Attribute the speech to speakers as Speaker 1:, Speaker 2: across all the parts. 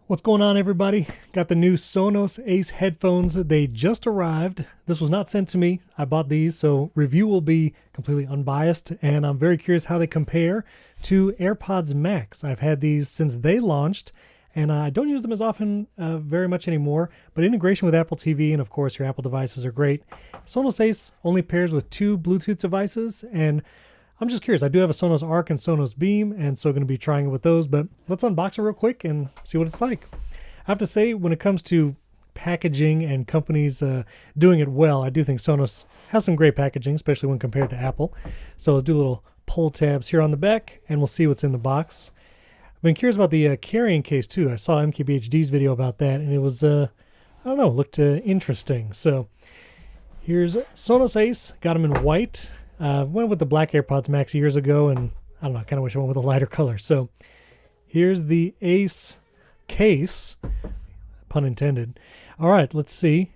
Speaker 1: What's going on, everybody? Got the new Sonos Ace headphones. They just arrived. This was not sent to me. I bought these, so review will be completely unbiased, and I'm very curious how they compare to AirPods Max. I've had these since they launched, and I don't use them as often very much anymore, but integration with Apple TV and, of course, your Apple devices are great. Sonos Ace only pairs with 2 Bluetooth devices, and I'm just curious. I do have a Sonos Arc and Sonos Beam, and so going to be trying it with those, but let's unbox it real quick and see what it's like. I have to say, when it comes to packaging and companies doing it well, I do think Sonos has some great packaging, especially when compared to Apple. So let's do little pull tabs here on the back, and we'll see what's in the box. I've been curious about the carrying case, too. I saw MKBHD's video about that, and it was, I don't know, looked interesting. So here's Sonos Ace. Got them in white. Went with the black AirPods Max years ago, and I don't know, I kind of wish I went with a lighter color. So here's the Ace case, pun intended. All right, let's see.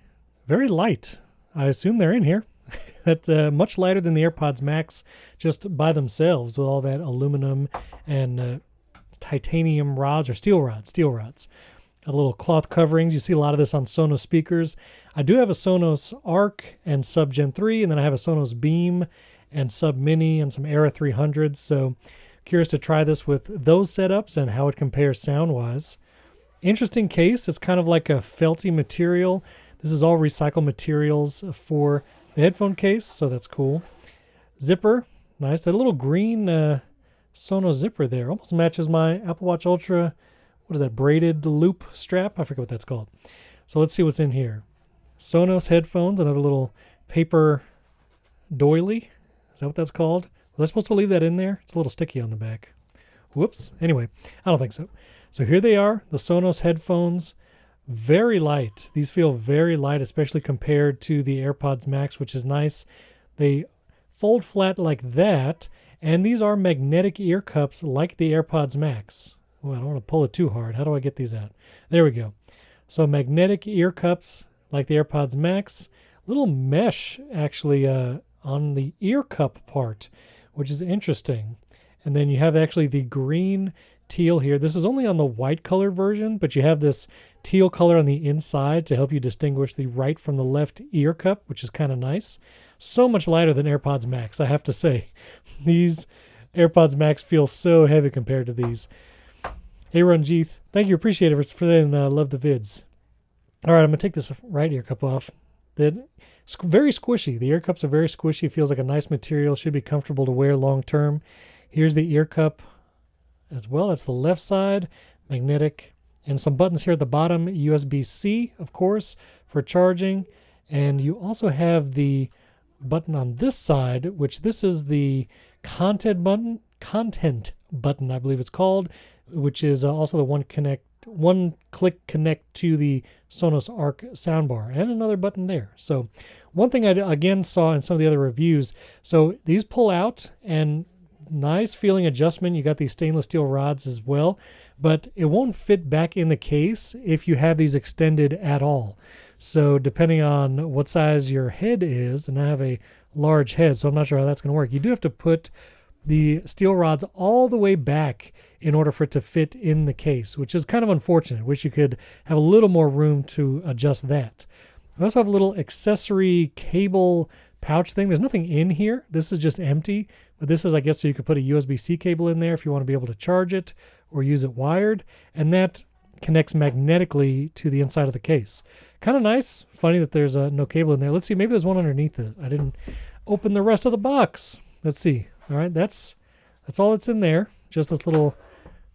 Speaker 1: Very light. I assume they're in here. That's much lighter than the AirPods Max just by themselves with all that aluminum and titanium rods or steel rods. Got little cloth coverings. You see a lot of this on Sonos speakers. I do have a Sonos Arc and Sub Gen 3, and then I have a Sonos Beam and Sub Mini and some Era 300s. So curious to try this with those setups and how it compares sound-wise. Interesting case. It's kind of like a felty material. This is all recycled materials for the headphone case, so that's cool. Zipper, nice. That little green Sonos zipper there almost matches my Apple Watch Ultra. What is that, braided loop strap? I forget what that's called. So let's see what's in here. Sonos headphones, another little paper doily. Is that what that's called? Was I supposed to leave that in there? It's a little sticky on the back. Whoops. Anyway, I don't think so. So here they are, the Sonos headphones. Very light. These feel very light, especially compared to the AirPods Max, which is nice. They fold flat like that, and these are magnetic ear cups like the AirPods Max. Well, I don't want to pull it too hard. How do I get these out? There we go. So magnetic ear cups like the AirPods Max. Little mesh actually on the ear cup part, which is interesting. And then you have actually the green teal here. This is only on the white color version, but you have this teal color on the inside to help you distinguish the right from the left ear cup, which is kind of nice. So much lighter than AirPods Max, I have to say. These AirPods Max feel so heavy compared to these. Hey, Ranjith, thank you. Appreciate it for that, and love the vids. All right, I'm going to take this right ear cup off. It's very squishy. The ear cups are very squishy. Feels like a nice material. Should be comfortable to wear long term. Here's the ear cup as well. That's the left side, magnetic. And some buttons here at the bottom. USB-C, of course, for charging. And you also have the button on this side, which this is the content button, I believe it's called, which is also the one-click connect to the Sonos Arc soundbar, and another button there. So one thing I again saw in some of the other reviews, so these pull out, and nice feeling adjustment. You got these stainless steel rods as well, but it won't fit back in the case if you have these extended at all. So depending on what size your head is, and I have a large head, so I'm not sure how that's going to work. You do have to put the steel rods all the way back in order for it to fit in the case, which is kind of unfortunate. Wish you could have a little more room to adjust that. I also have a little accessory cable pouch thing. There's nothing in here. This is just empty, but this is, I guess, so you could put a USB-C cable in there if you want to be able to charge it or use it wired, and that connects magnetically to the inside of the case. Kind of nice. Funny that there's no cable in there. Let's see, maybe there's one underneath it. I didn't open the rest of the box. Let's see. All right, that's all that's in there. Just this little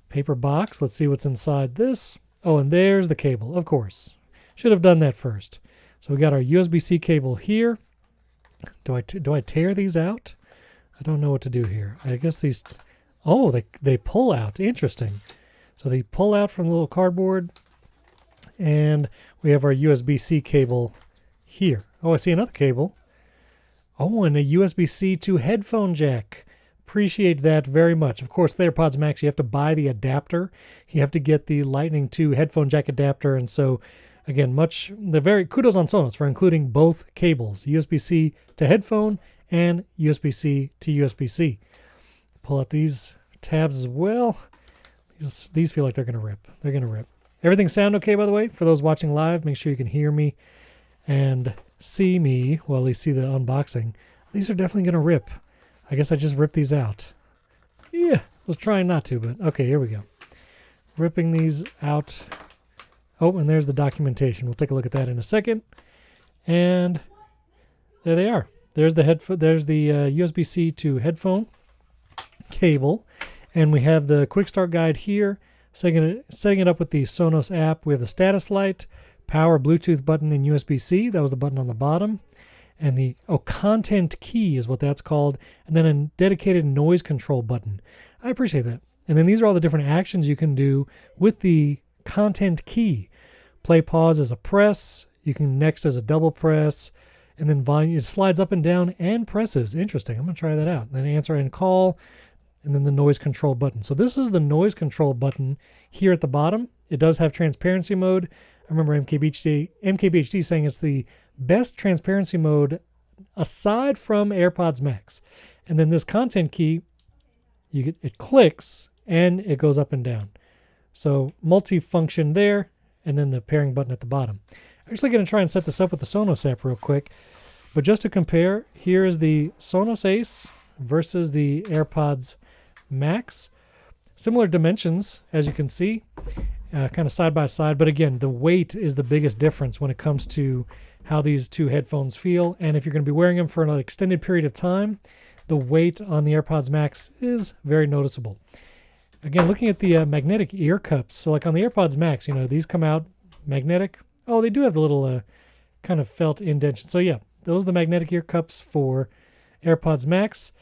Speaker 1: paper box. Let's see what's inside this. Oh, and there's the cable, of course. Should have done that first. So we got our USB-C cable here. Do I tear these out? I don't know what to do here. I guess these, oh, they pull out. Interesting. So they pull out from the little cardboard, and we have our USB-C cable here. Oh, I see another cable. Oh, and a USB-C to headphone jack. Appreciate that very much. Of course, with AirPods Max, you have to buy the adapter. You have to get the Lightning 2 headphone jack adapter, and so again, kudos on Sonos for including both cables, USB-C to headphone and USB-C to USB-C. Pull out these tabs as well. These feel like they're going to rip. They're going to rip. Everything sound okay, by the way? For those watching live, make sure you can hear me and see me, well, at least see the unboxing. These are definitely going to rip. I guess I just ripped these out. Yeah, was trying not to, but okay, here we go. Ripping these out. Oh, and there's the documentation. We'll take a look at that in a second. And there they are. There's the USB-C to headphone cable, and we have the quick start guide here. Setting it up with the Sonos app. We have the status light, power, Bluetooth button, and USB-C. That was the button on the bottom. And the content key is what that's called. And then a dedicated noise control button. I appreciate that. And then these are all the different actions you can do with the content key. Play pause as a press. You can next as a double press. And then volume, it slides up and down and presses. Interesting. I'm going to try that out. And then answer and call. And then the noise control button. So this is the noise control button here at the bottom. It does have transparency mode. I remember MKBHD saying it's the best transparency mode aside from AirPods Max. And then this content key, it clicks and it goes up and down. So multi-function there, and then the pairing button at the bottom. I'm actually going to try and set this up with the Sonos app real quick. But just to compare, here is the Sonos Ace versus the AirPods Max. Similar dimensions, as you can see, kind of side by side. But again, the weight is the biggest difference when it comes to how these two headphones feel. And if you're going to be wearing them for an extended period of time, the weight on the AirPods Max is very noticeable. Again, looking at the magnetic ear cups. So like on the AirPods Max, these come out magnetic. Oh, they do have the little kind of felt indentation. So yeah, those are the magnetic ear cups for AirPods Max.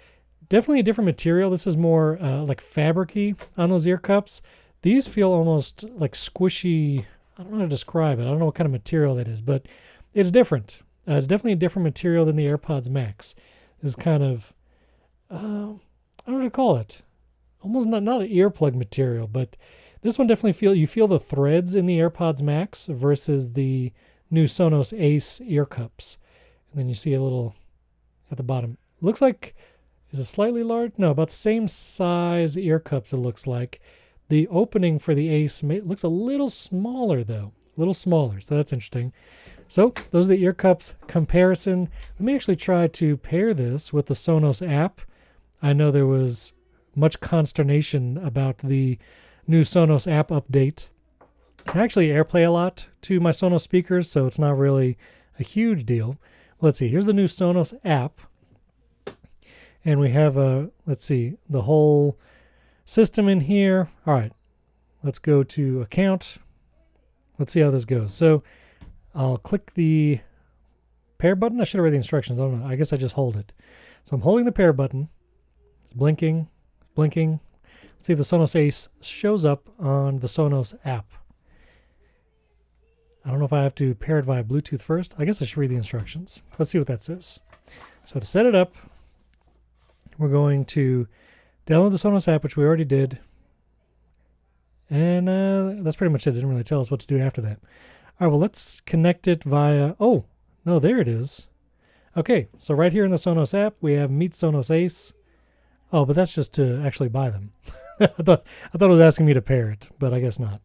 Speaker 1: Definitely a different material. This is more like fabric-y on those ear cups. These feel almost like squishy. I don't know how to describe it. I don't know what kind of material that is, but it's different. It's definitely a different material than the AirPods Max. It's kind of, I don't know what to call it. Almost not an earplug material, but this one definitely you feel the threads in the AirPods Max versus the new Sonos Ace ear cups. And then you see a little at the bottom. Looks like, is it slightly large? No, about the same size ear cups it looks like. The opening for the Ace looks a little smaller though. A little smaller, so that's interesting. So those are the ear cups comparison. Let me actually try to pair this with the Sonos app. I know there was much consternation about the new Sonos app update. I actually AirPlay a lot to my Sonos speakers, so it's not really a huge deal. Let's see, here's the new Sonos app. And we have the whole system in here. All right, let's go to account. Let's see how this goes. So I'll click the pair button. I should have read the instructions. I don't know. I guess I just hold it. So I'm holding the pair button. It's blinking, blinking. Let's see if the Sonos Ace shows up on the Sonos app. I don't know if I have to pair it via Bluetooth first. I guess I should read the instructions. Let's see what that says. So to set it up, we're going to download the Sonos app, which we already did. And that's pretty much it. It didn't really tell us what to do after that. All right, well, let's connect it via... Oh, no, there it is. Okay, so right here in the Sonos app, we have Meet Sonos Ace. Oh, but that's just to actually buy them. I thought it was asking me to pair it, but I guess not.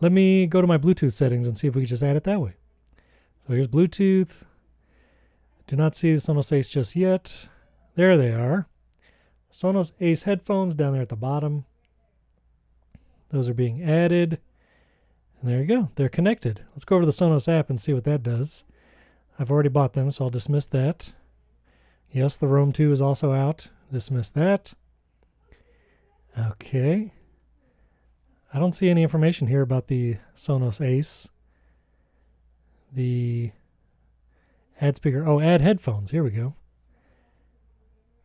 Speaker 1: Let me go to my Bluetooth settings and see if we can just add it that way. So here's Bluetooth. Do not see the Sonos Ace just yet. There they are. Sonos Ace headphones down there at the bottom. Those are being added. And there you go. They're connected. Let's go over to the Sonos app and see what that does. I've already bought them, so I'll dismiss that. Yes, the Roam 2 is also out. Dismiss that. Okay. I don't see any information here about the Sonos Ace. The add speaker. Oh, add headphones. Here we go.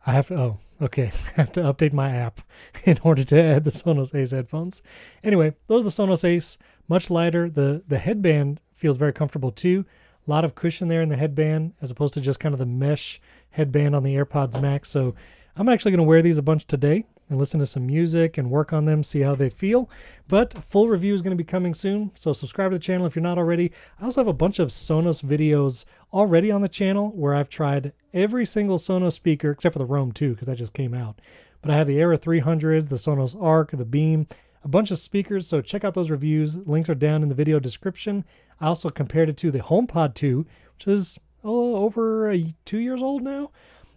Speaker 1: I have to, oh, okay. I have to update my app in order to add the Sonos Ace headphones. Anyway, those are the Sonos Ace. Much lighter. The headband feels very comfortable too. A lot of cushion there in the headband as opposed to just kind of the mesh headband on the AirPods Max. So I'm actually going to wear these a bunch today and listen to some music and work on them, see how they feel. But full review is going to be coming soon, so subscribe to the channel if you're not already. I also have a bunch of Sonos videos already on the channel where I've tried every single Sonos speaker, except for the Roam 2, because that just came out. But I have the Era 300s, the Sonos Arc, the Beam. a bunch of speakers, so check out those reviews. Links are down in the video description. I also compared it to the HomePod 2, which is over 2 years old now.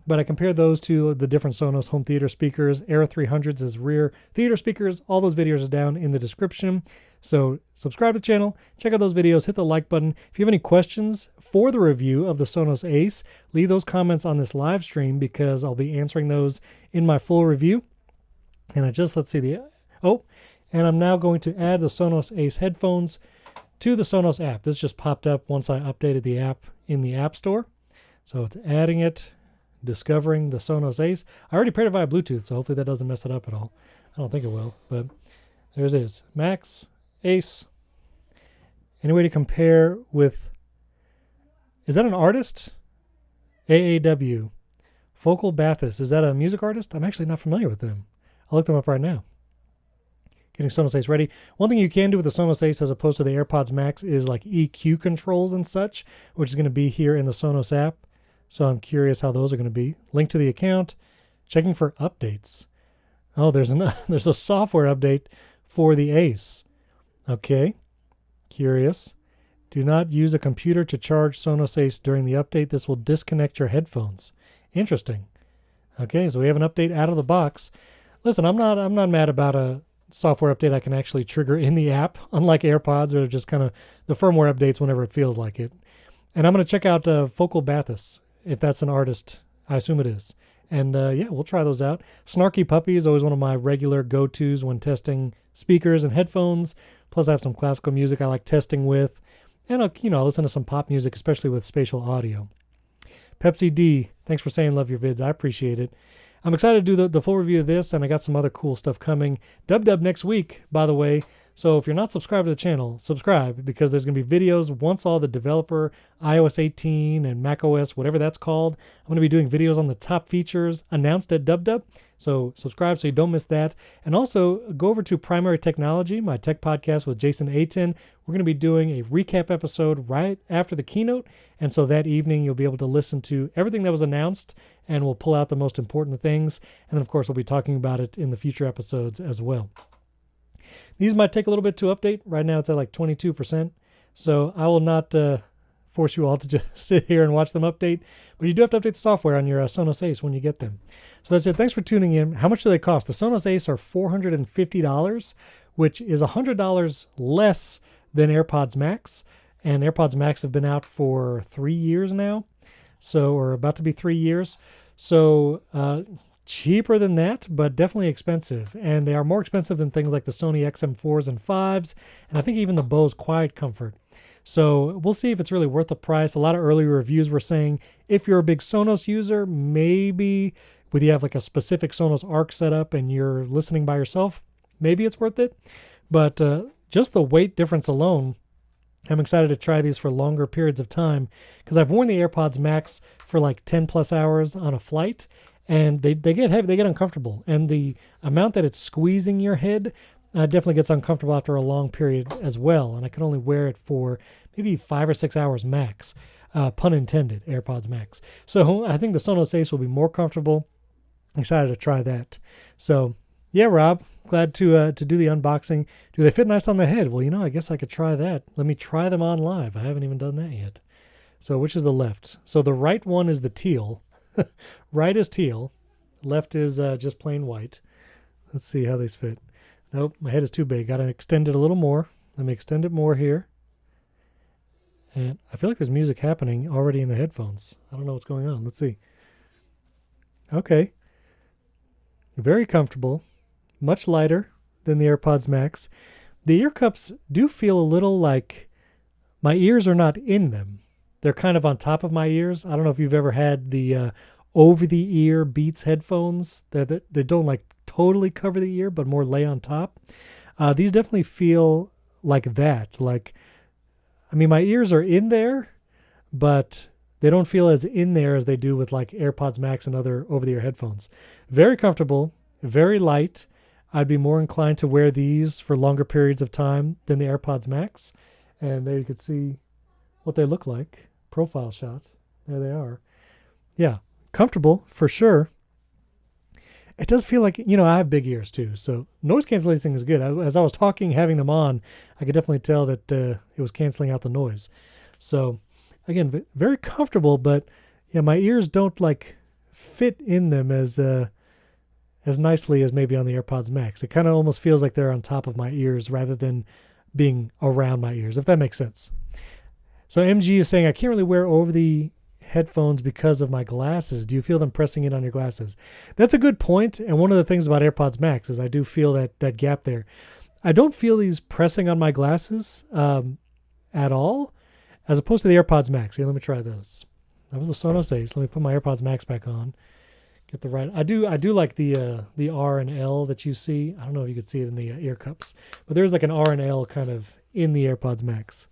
Speaker 1: But I compared those to the different Sonos home theater speakers. Era 300s as rear theater speakers. All those videos are down in the description. So subscribe to the channel, check out those videos, hit the like button. If you have any questions for the review of the Sonos Ace, leave those comments on this live stream because I'll be answering those in my full review. And and I'm now going to add the Sonos Ace headphones to the Sonos app. This just popped up once I updated the app in the App Store. So it's adding it, discovering the Sonos Ace. I already paired it via Bluetooth, so hopefully that doesn't mess it up at all. I don't think it will, but there it is. Max, Ace. Any way to compare with, is that an artist? AAW. Focal Bathis. Is that a music artist? I'm actually not familiar with them. I'll look them up right now. Getting Sonos Ace ready. One thing you can do with the Sonos Ace as opposed to the AirPods Max is like EQ controls and such, which is going to be here in the Sonos app. So I'm curious how those are going to be. Link to the account. Checking for updates. Oh, there's a software update for the Ace. Okay. Curious. Do not use a computer to charge Sonos Ace during the update. This will disconnect your headphones. Interesting. Okay, so we have an update out of the box. Listen, I'm not mad about a software update I can actually trigger in the app, unlike AirPods or just kind of the firmware updates whenever it feels like it. And I'm going to check out Focal Bathis, if that's an artist. I assume it is. And yeah, we'll try those out. Snarky Puppy is always one of my regular go-tos when testing speakers and headphones. Plus, I have some classical music I like testing with. And I'll listen to some pop music, especially with spatial audio. Pepsi D, thanks for saying love your vids. I appreciate it. I'm excited to do the full review of this, and I got some other cool stuff coming. Dub next week, by the way. So if you're not subscribed to the channel, subscribe, because there's going to be videos once all the developer, iOS 18 and macOS, whatever that's called. I'm going to be doing videos on the top features announced at Dub. So subscribe so you don't miss that. And also go over to Primary Technology, my tech podcast with Jason Aten. We're going to be doing a recap episode right after the keynote. And so that evening you'll be able to listen to everything that was announced, and we'll pull out the most important things. And then, of course, we'll be talking about it in the future episodes as well. These might take a little bit to update. Right now it's at like 22%. So I will not force you all to just sit here and watch them update. But you do have to update the software on your Sonos Ace when you get them. So that's it. Thanks for tuning in. How much do they cost? The Sonos Ace are $450, which is $100 less than AirPods Max. And AirPods Max have been out for 3 years now. Or about to be 3 years. So cheaper than that, but definitely expensive. And they are more expensive than things like the Sony XM4s and 5s, and I think even the Bose Quiet Comfort. So we'll see if it's really worth the price. A lot of early reviews were saying if you're a big Sonos user, maybe when you have like a specific Sonos Arc setup and you're listening by yourself, maybe it's worth it. But just the weight difference alone, I'm excited to try these for longer periods of time, because I've worn the AirPods Max for like 10 plus hours on a flight, and they get heavy, they get uncomfortable. And the amount that it's squeezing your head definitely gets uncomfortable after a long period as well. And I can only wear it for maybe 5 or 6 hours max, pun intended, AirPods Max. So I think the Sonos Ace will be more comfortable. I'm excited to try that. So yeah, Rob, glad to do the unboxing. Do they fit nice on the head? Well, I guess I could try that. Let me try them on live. I haven't even done that yet. So which is the left? So the right one is the teal. Right is teal. Left is just plain white. Let's see how these fit. Nope, my head is too big. Got to extend it a little more. Let me extend it more here. And I feel like there's music happening already in the headphones. I don't know what's going on. Let's see. Okay. Very comfortable. Much lighter than the AirPods Max. The ear cups do feel a little like my ears are not in them. They're kind of on top of my ears. I don't know if you've ever had the over-the-ear Beats headphones that don't like totally cover the ear, but more lay on top. These definitely feel like that. My ears are in there, but they don't feel as in there as they do with like AirPods Max and other over-the-ear headphones. Very comfortable, very light. I'd be more inclined to wear these for longer periods of time than the AirPods Max. And there you can see what they look like. Profile shot. There they are. Yeah, comfortable for sure. it does feel like, I have big ears too. So noise cancellation is good. As I was talking, having them on, I could definitely tell that it was canceling out the noise. So again, very comfortable, but yeah, my ears don't like fit in them as nicely as maybe on the AirPods Max. It kind of almost feels like they're on top of my ears rather than being around my ears, if that makes sense. So MG is saying, I can't really wear over the headphones because of my glasses. Do you feel them pressing in on your glasses? That's a good point. And one of the things about AirPods Max is I do feel that gap there. I don't feel these pressing on my glasses at all, as opposed to the AirPods Max. Here, let me try those. That was the Sonos Ace. Let me put my AirPods Max back on. Get the right. I do like the R and L that you see. I don't know if you could see it in the ear cups, but there's like an R and L kind of in the AirPods Max.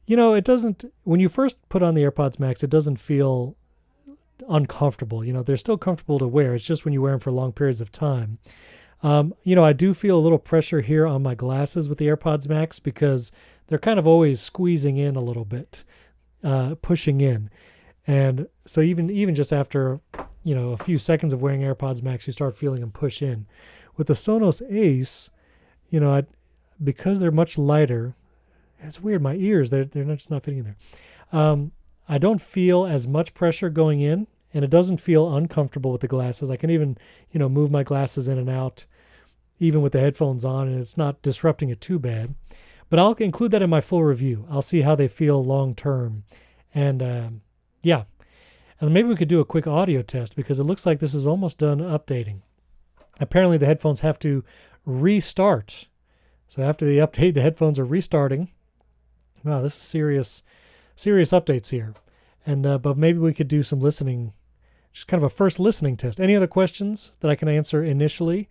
Speaker 1: It doesn't, when you first put on the AirPods Max, it doesn't feel uncomfortable. They're still comfortable to wear. It's just when you wear them for long periods of time. I do feel a little pressure here on my glasses with the AirPods Max because they're kind of always squeezing in a little bit, pushing in. And so even just after, a few seconds of wearing AirPods Max, you start feeling them push in. With the Sonos Ace, because they're much lighter, it's weird. My ears, they're just not fitting in there. I don't feel as much pressure going in, and it doesn't feel uncomfortable with the glasses. I can even, move my glasses in and out, even with the headphones on, and it's not disrupting it too bad. But I'll include that in my full review. I'll see how they feel long term. And yeah. And maybe we could do a quick audio test because it looks like this is almost done updating. Apparently the headphones have to restart. So after the update, the headphones are restarting. Wow, this is serious updates here. And but maybe we could do some listening, just kind of a first listening test. Any other questions that I can answer initially?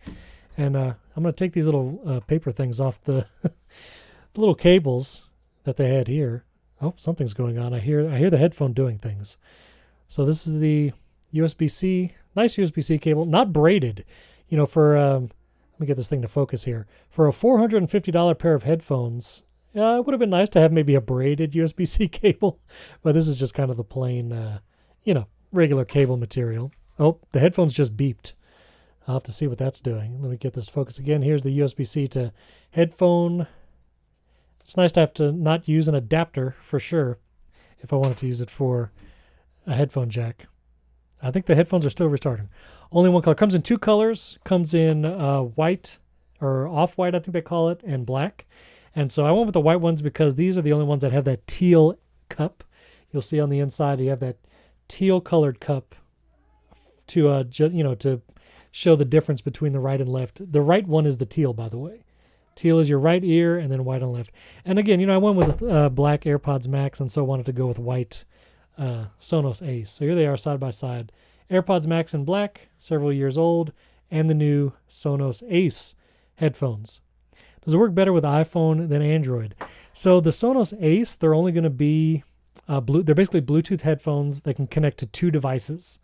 Speaker 1: And I'm going to take these little paper things off the, the little cables that they had here. Oh, something's going on. I hear the headphone doing things. So this is the USB-C, nice USB-C cable, not braided. For let me get this thing to focus here. For a $450 pair of headphones, it would have been nice to have maybe a braided USB-C cable, but this is just kind of the plain, regular cable material. Oh, the headphones just beeped. I'll have to see what that's doing. Let me get this to focus again. Here's the USB-C to headphone. It's nice to have to not use an adapter for sure if I wanted to use it for a headphone jack. I think the headphones are still restarting. Only one color. Comes in two colors. Comes in white or off-white, I think they call it, and black. And so I went with the white ones because these are the only ones that have that teal cup. You'll see on the inside you have that teal-colored cup to to show the difference between the right and left. The right one is the teal, by the way. Teal is your right ear, and then white on the left. And again, I went with black AirPods Max, and so wanted to go with white Sonos Ace. So here they are side by side. AirPods Max in black, several years old, and the new Sonos Ace headphones. Does it work better with iPhone than Android? So the Sonos Ace, they're only going to be they're basically Bluetooth headphones that can connect to two devices.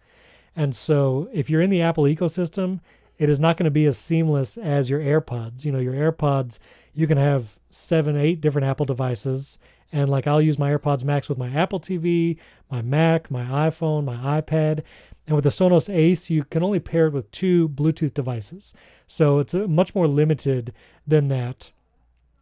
Speaker 1: And so if you're in the Apple ecosystem, it is not going to be as seamless as your AirPods. Your AirPods, you can have 7, 8 different Apple devices. And like I'll use my AirPods Max with my Apple TV, my Mac, my iPhone, my iPad. And with the Sonos Ace, you can only pair it with 2 Bluetooth devices. So it's much more limited than that.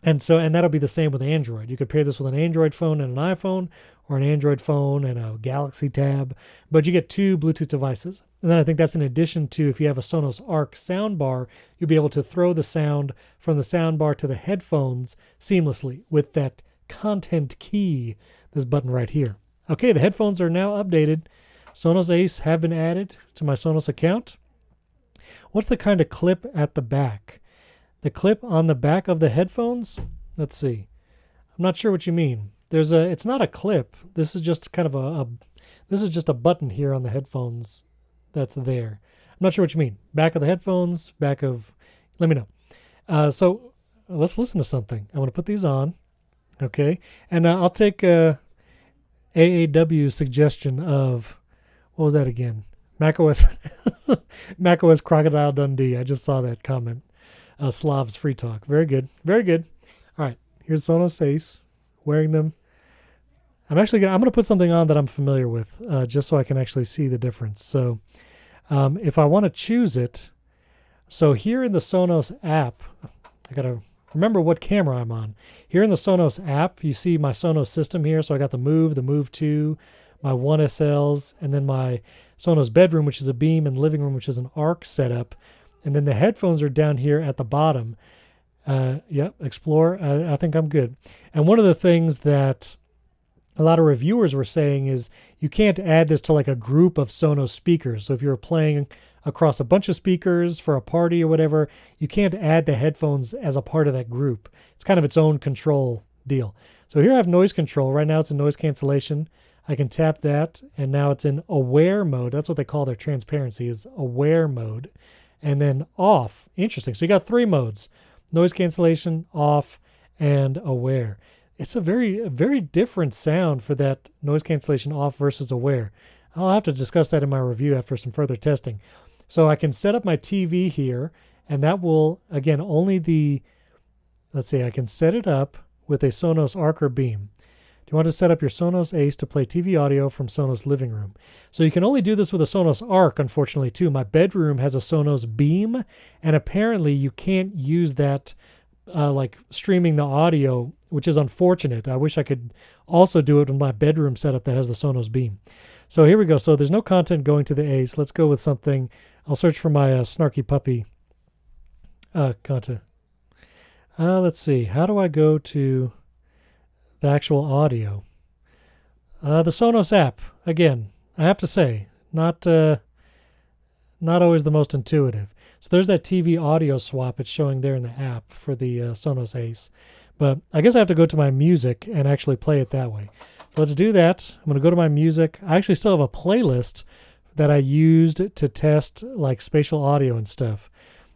Speaker 1: And that'll be the same with Android. You could pair this with an Android phone and an iPhone, or an Android phone and a Galaxy Tab, but you get 2 Bluetooth devices. And then I think that's in addition to, if you have a Sonos Arc soundbar, you'll be able to throw the sound from the soundbar to the headphones seamlessly with that content key, this button right here. Okay, the headphones are now updated. Sonos Ace have been added to my Sonos account. What's the kind of clip at the back? The clip on the back of the headphones? Let's see. I'm not sure what you mean. It's not a clip. This is just kind of this is just a button here on the headphones that's there. I'm not sure what you mean. Back of the headphones, let me know. So let's listen to something. I'm going to put these on. Okay. And I'll take AAW's suggestion of, what was that again? macOS Crocodile Dundee. I just saw that comment. Slav's Free Talk. Very good. Very good. All right. Here's Sonos Ace. Wearing them. I'm going to put something on that I'm familiar with, just so I can actually see the difference. So If I want to choose it, so here in the Sonos app, I got to remember what camera I'm on. Here in the Sonos app, you see my Sonos system here. So I got the Move 2, my 1SLs, and then my Sonos bedroom, which is a beam, and living room, which is an arc setup. And then the headphones are down here at the bottom. Yep, Explore. I think I'm good. And one of the things that a lot of reviewers were saying is you can't add this to like a group of Sonos speakers. So if you're playing across a bunch of speakers for a party or whatever, you can't add the headphones as a part of that group. It's kind of its own control deal. So here I have noise control. Right now it's in noise cancellation. I can tap that, and now it's in aware mode. That's what they call their transparency, is aware mode. And then off. Interesting. So you got 3 modes: noise cancellation, off, and aware. It's a very different sound for that noise cancellation off versus aware. I'll have to discuss that in my review after some further testing. So I can set up my TV here, and that will, again, let's see, I can set it up with a Sonos Arc or Beam. Do you want to set up your Sonos Ace to play TV audio from Sonos Living Room? So you can only do this with a Sonos Arc, unfortunately, too. My bedroom has a Sonos Beam, and apparently you can't use that like streaming the audio, which is unfortunate. I wish I could also do it with my bedroom setup that has the Sonos Beam. So here we go. So there's no content going to the Ace. Let's go with something. I'll search for my Snarky Puppy content. Let's see. How do I go to the actual audio? The Sonos app. Again, I have to say, not always the most intuitive. So there's that TV audio swap it's showing there in the app for the Sonos Ace. But I guess I have to go to my music and actually play it that way. So let's do that. I'm going to go to my music. I actually still have a playlist that I used to test like spatial audio and stuff.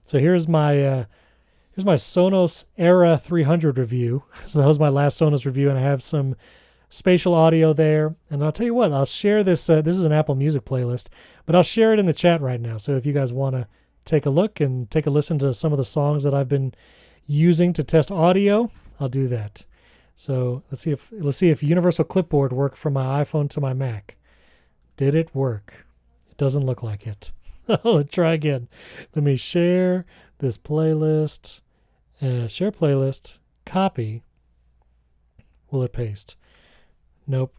Speaker 1: So here's my Sonos Era 300 review. So that was my last Sonos review, and I have some spatial audio there. And I'll tell you what, I'll share this. This is an Apple Music playlist, but I'll share it in the chat right now. So if you guys want to take a look and take a listen to some of the songs that I've been using to test audio, I'll do that. So let's see if Universal Clipboard worked from my iPhone to my Mac. Did it work? It doesn't look like it. Let's try again. Let me share this playlist. Share playlist. Copy. Will it paste? Nope.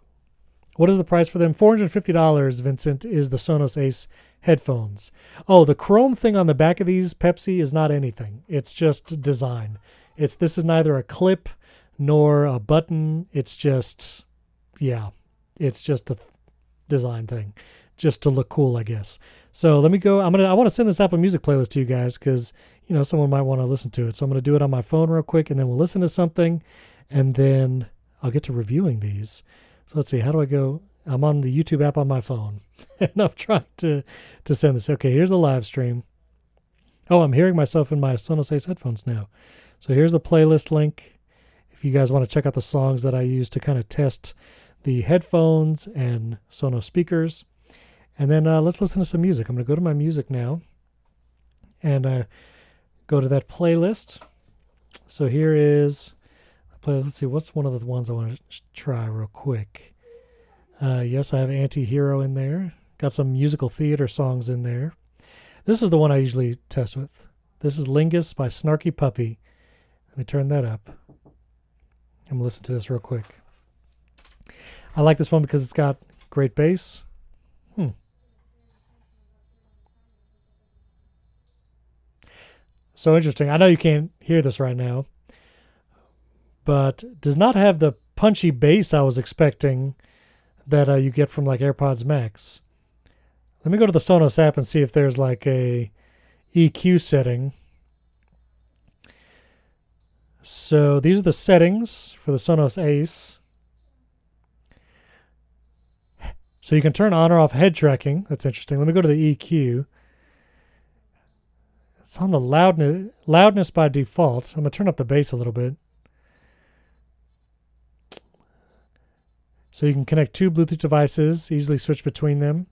Speaker 1: What is the price for them? $450, Vincent, is the Sonos Ace headphones. Oh, the chrome thing on the back of these, Pepsi, is not anything. It's just design. This is neither a clip nor a button. It's just a design thing, just to look cool, I guess. So let me go. I want to send this Apple Music playlist to you guys because someone might want to listen to it. So I'm going to do it on my phone real quick, and then we'll listen to something, and then I'll get to reviewing these. So let's see. How do I go? I'm on the YouTube app on my phone, and I'm trying to send this. Okay, here's the live stream. Oh, I'm hearing myself in my Sonos Ace headphones now. So here's the playlist link. If you guys want to check out the songs that I use to kind of test the headphones and Sonos speakers. And then let's listen to some music. I'm going to go to my music now and go to that playlist. So here is a playlist. Let's see, what's one of the ones I want to try real quick? Yes, I have Anti-Hero in there. Got some musical theater songs in there. This is the one I usually test with. This is Lingus by Snarky Puppy. Let me turn that up. I'm going to listen to this real quick. I like this one because it's got great bass. So interesting. I know you can't hear this right now, but does not have the punchy bass I was expecting that you get from like AirPods Max. Let me go to the Sonos app and see if there's like a EQ setting. So these are the settings for the Sonos Ace. So you can turn on or off head tracking. That's interesting. Let me go to the EQ. It's on the loudness by default. I'm going to turn up the bass a little bit. So you can connect 2 Bluetooth devices, easily switch between them.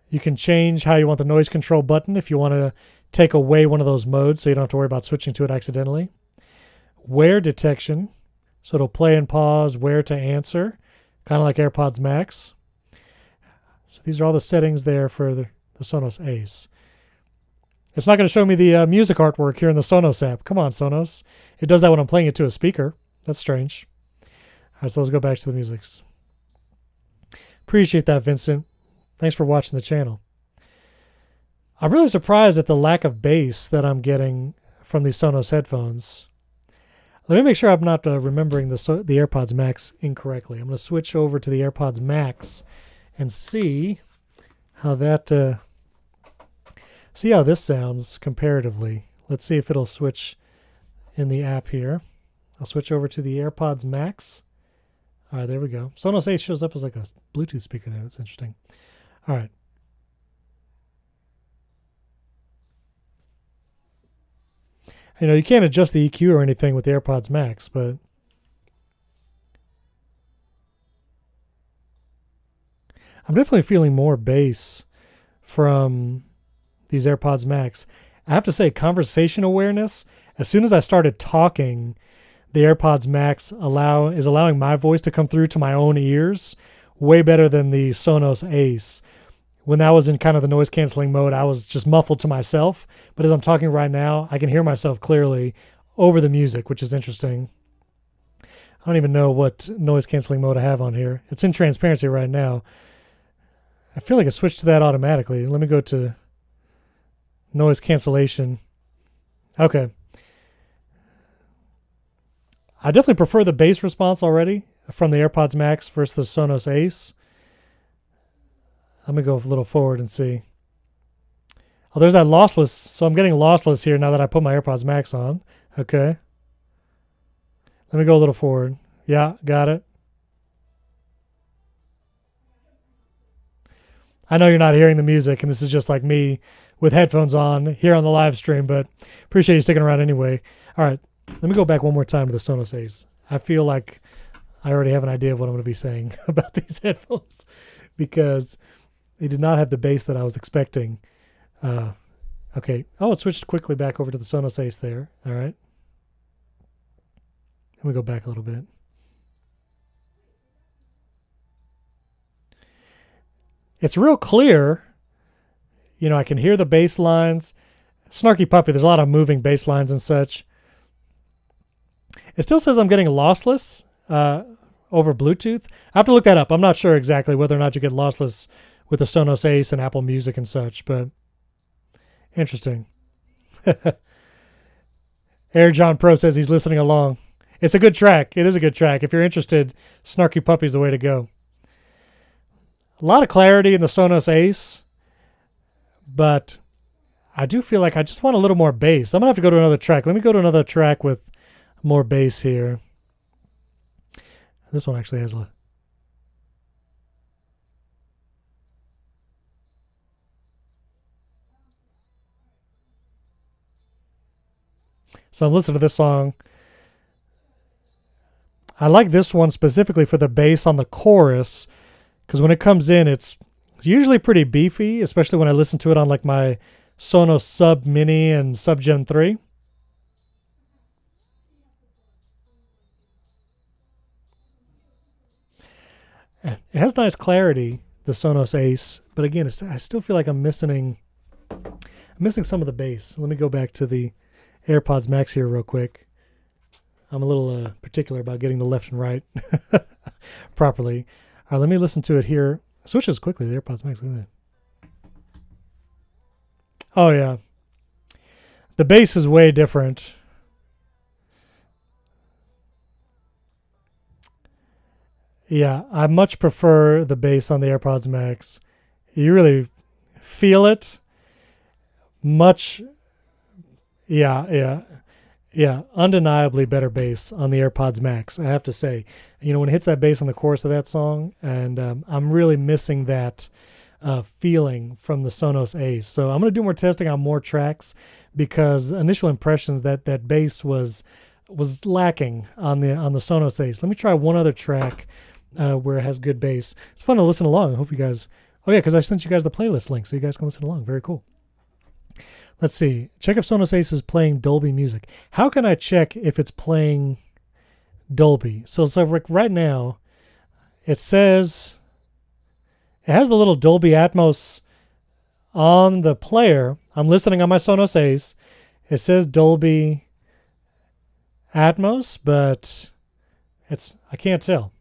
Speaker 1: You can change how you want the noise control button if you want to take away one of those modes so you don't have to worry about switching to it accidentally. Wear detection, so it'll play and pause, where to answer, kind of like AirPods Max. So these are all the settings there for the Sonos Ace. It's not going to show me the music artwork here in the Sonos app. Come on, Sonos. It does that when I'm playing it to a speaker. That's strange. All right, so let's go back to the music. Appreciate that, Vincent. Thanks for watching the channel. I'm really surprised at the lack of bass that I'm getting from these Sonos headphones. Let me make sure I'm not remembering the AirPods Max incorrectly. I'm going to switch over to the AirPods Max and see how that see how this sounds comparatively. Let's see if it'll switch in the app here. I'll switch over to the AirPods Max. All right, there we go. Sonos Ace shows up as like a Bluetooth speaker there. That's interesting. All right. You know, you can't adjust the EQ or anything with the AirPods Max, but I'm definitely feeling more bass from these AirPods Max. I have to say, conversation awareness, as soon as I started talking, the AirPods Max is allowing my voice to come through to my own ears way better than the Sonos Ace. When that was in kind of the noise canceling mode, I was just muffled to myself. But as I'm talking right now, I can hear myself clearly over the music, which is interesting. I don't even know what noise canceling mode I have on here. It's in transparency right now. I feel like it switched to that automatically. Let me go to noise cancellation. Okay. I definitely prefer the bass response already from the AirPods Max versus the Sonos Ace. I'm going to go a little forward and see. Oh, there's that lossless. So I'm getting lossless here now that I put my AirPods Max on. Okay. Let me go a little forward. Yeah, got it. I know you're not hearing the music, and this is just like me with headphones on here on the live stream, but appreciate you sticking around anyway. All right, let me go back one more time to the Sonos Ace. I feel like I already have an idea of what I'm going to be saying about these headphones because they did not have the bass that I was expecting. Okay. Oh, it switched quickly back over to the Sonos Ace there. All right. Let me go back a little bit. It's real clear. You know, I can hear the bass lines. Snarky Puppy, there's a lot of moving bass lines and such. It still says I'm getting lossless over Bluetooth. I have to look that up. I'm not sure exactly whether or not you get lossless with the Sonos Ace and Apple Music and such, but interesting. Air John Pro says he's listening along. It's a good track. It is a good track. If you're interested, Snarky Puppy's the way to go. A lot of clarity in the Sonos Ace, but I do feel like I just want a little more bass. I'm going to have to go to another track. Let me go to another track with more bass here. This one actually has a... So I'm listening to this song. I like this one specifically for the bass on the chorus, because when it comes in, it's usually pretty beefy, especially when I listen to it on like my Sonos Sub Mini and Sub Gen 3. It has nice clarity, the Sonos Ace, but again, I still feel like I'm missing some of the bass. Let me go back to the AirPods Max here real quick. I'm a little particular about getting the left and right properly. All right, let me listen to it here. It switches quickly, the AirPods Max. Look at that. Oh, yeah. The bass is way different. Yeah, I much prefer the bass on the AirPods Max. You really feel it. Much, yeah, undeniably better bass on the AirPods Max, I have to say. You know, when it hits that bass on the chorus of that song, and I'm really missing that feeling from the Sonos Ace. So I'm going to do more testing on more tracks because initial impressions that bass was lacking on the Sonos Ace. Let me try one other track where it has good bass. It's fun to listen along. I hope you guys... Oh, yeah, because I sent you guys the playlist link so you guys can listen along. Very cool. Let's see. Check if Sonos Ace is playing Dolby music. How can I check if it's playing Dolby? So right now, it says It has the little Dolby Atmos on the player. I'm listening on my Sonos Ace. It says Dolby Atmos, but I can't tell.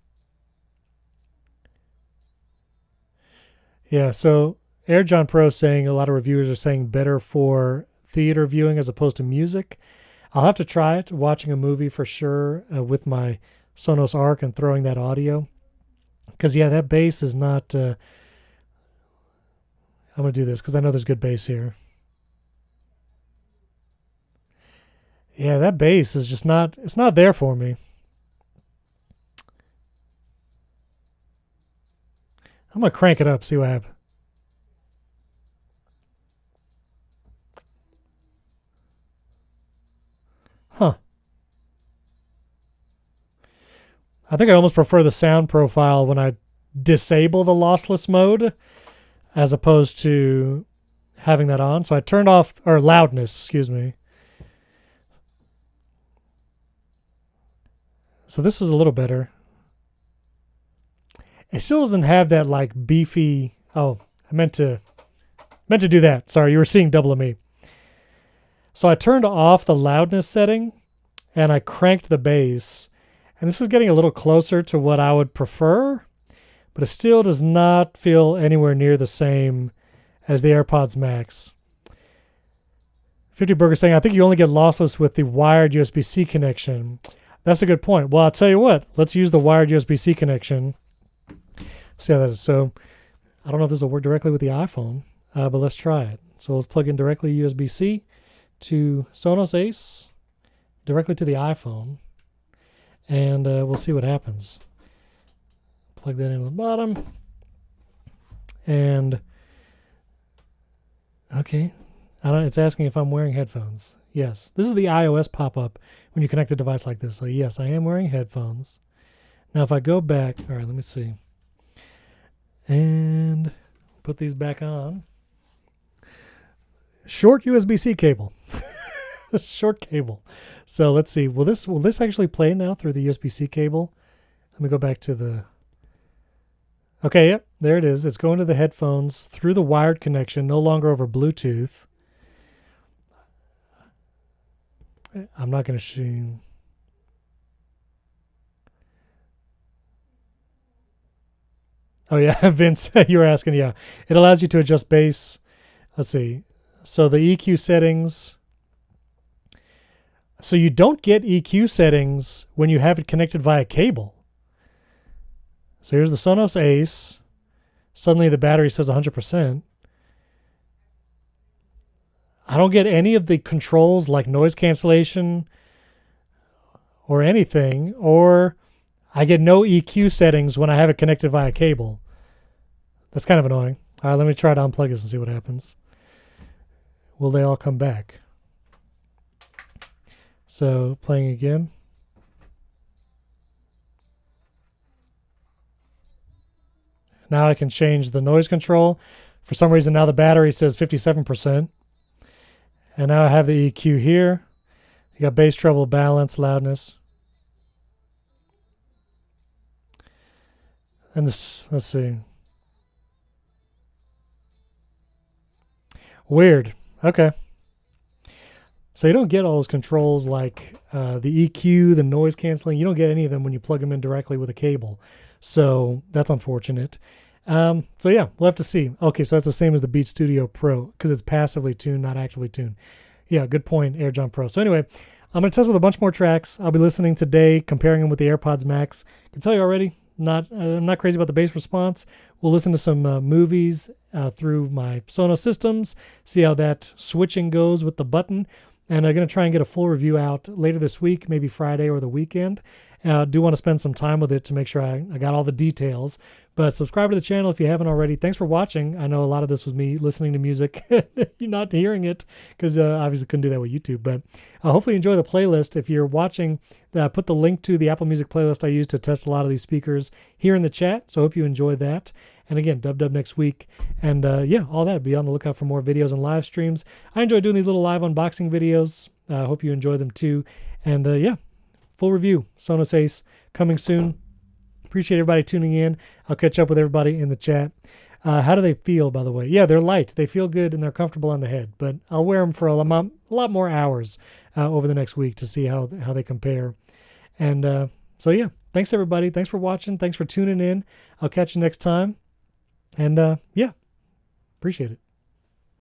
Speaker 1: Yeah, so AirJohn Pro is saying a lot of reviewers are saying better for theater viewing as opposed to music. I'll have to try it watching a movie for sure with my Sonos Arc and throwing that audio. Because, yeah, that bass is not... I'm going to do this because I know there's good bass here. Yeah, that bass is just not... It's not there for me. I'm going to crank it up, see what happens. Huh. I think I almost prefer the sound profile when I disable the lossless mode as opposed to having that on. So I turned off, or loudness, excuse me. So this is a little better. It still doesn't have that like beefy. Oh, I meant to do that. Sorry, you were seeing double of me. So I turned off the loudness setting and I cranked the bass. And this is getting a little closer to what I would prefer, but it still does not feel anywhere near the same as the AirPods Max. 50 Burger saying, I think you only get lossless with the wired USB-C connection. That's a good point. Well, I'll tell you what. Let's use the wired USB-C connection. See how that is. So I don't know if this will work directly with the iPhone, but let's try it. So let's plug in directly USB-C to Sonos Ace, directly to the iPhone, and we'll see what happens. Plug that in at the bottom. And, okay. It's asking if I'm wearing headphones. Yes. This is the iOS pop-up when you connect a device like this. So, yes, I am wearing headphones. Now, if I go back, all right, let me see. And put these back on. Short USB-C cable. Short cable. So let's see. Will this actually play now through the USB-C cable? Let me go back to the... Okay, yep, there it is. It's going to the headphones through the wired connection, no longer over Bluetooth. I'm not going to show... Oh, yeah, Vince, you were asking, yeah. It allows you to adjust bass. Let's see. So the EQ settings. So you don't get EQ settings when you have it connected via cable. So here's the Sonos Ace. Suddenly the battery says 100%. I don't get any of the controls like noise cancellation or anything, or I get no EQ settings when I have it connected via cable. That's kind of annoying. All right, let me try to unplug this and see what happens. Will they all come back? So, playing again. Now I can change the noise control. For some reason, now the battery says 57%. And now I have the EQ here. You got bass, treble, balance, loudness. And this, let's see. Weird. Okay. So you don't get all those controls like the EQ, the noise canceling. You don't get any of them when you plug them in directly with a cable. So that's unfortunate. So yeah, we'll have to see. Okay, so that's the same as the Beat Studio Pro because it's passively tuned, not actively tuned. Yeah, good point, AirJohn Pro. So anyway, I'm going to test with a bunch more tracks. I'll be listening today, comparing them with the AirPods Max. I can tell you already, I'm not crazy about the bass response. We'll listen to some movies through my Sonos systems, see how that switching goes with the button. And I'm going to try and get a full review out later this week, maybe Friday or the weekend. I do want to spend some time with it to make sure I got all the details. But subscribe to the channel if you haven't already. Thanks for watching. I know a lot of this was me listening to music. You're not hearing it because obviously couldn't do that with YouTube. But hopefully you enjoy the playlist. If you're watching, put the link to the Apple Music playlist I use to test a lot of these speakers here in the chat. So I hope you enjoy that. And again, dub next week. And yeah, all that. Be on the lookout for more videos and live streams. I enjoy doing these little live unboxing videos. I hope you enjoy them too. And yeah, full review. Sonos Ace coming soon. Appreciate everybody tuning in. I'll catch up with everybody in the chat. How do they feel, by the way? Yeah, they're light. They feel good and they're comfortable on the head. But I'll wear them for a lot more hours over the next week to see how they compare. And so yeah, thanks everybody. Thanks for watching. Thanks for tuning in. I'll catch you next time. And yeah, appreciate it.